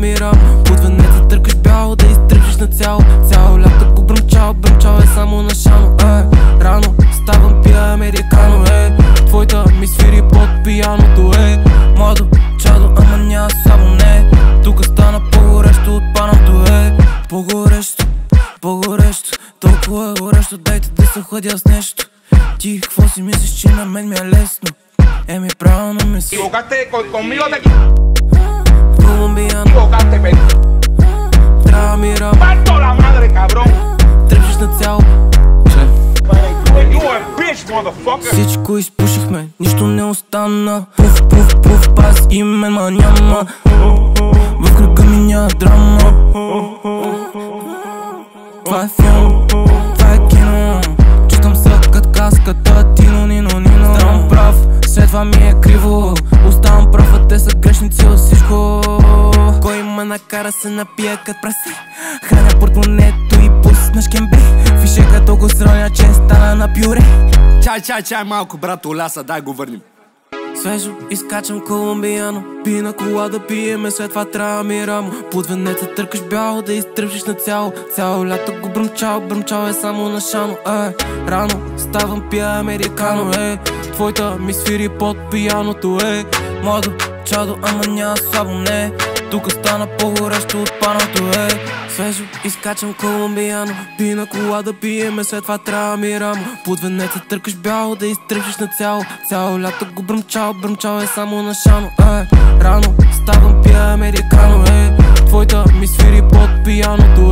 ми рамо. Под Венеца търкаш бяло, да изтръгнеш на цяло. Цяло лято го бръмчал е само на шано. Рано ставам пия американо, твоята ми свири под пияното, младо чадо, ама няма слабо, не. Тука стана по-горещо от паното, по-горещо, по-горещо, толкова горещо, дайте да се хладя с нещо. Ти какво си мислиш, че на мен ми е лесно? Еми правилно мислиш. Equivocaste conmigo te Колумбияно, equivocaste, pero трябва ми рамо. parto la madre, cabrón. Тръпшиш на цяло. You a bitch, motherfucker. Всичко изпушихме, нищо не остана. Пуф, пуф, пуф, пас и мен ма няма. В кръга ми няма драма. Това е филм, това е кино. Чувствам се като каската, тино, нино, нино. Ставам прав, след това ми е криво. Оставам прав, а те са грешници от всичко. Кой ме накара се напия кът праси? Храня портмонето и пусна шкембе. Фишека толкова сроня, че стана на пюре. Чай малко, брат, оляса, дай го върнем. Свежо изкачам колумбияно, пина кола да пиеме, след това трябва ми рамо. Под Венеца търкаш бяло, да изтръпшиш на цяло. Цяло лято го бръмчал е само на шано. Рано ставам пия американо, твоята ми свири под пияното, младо чадо, ама няма слабо, не. Тука стана по-горещо от паното, Свежо изкачам колумбияно, пина кола да пиеме, след това трябва ми рамо. Под Венеца търкаш бяло, да изтръпшиш на цяло. Цяло лято го бръмчал е само на шано. Рано ставам пия американо, твоята ми свири под пияното,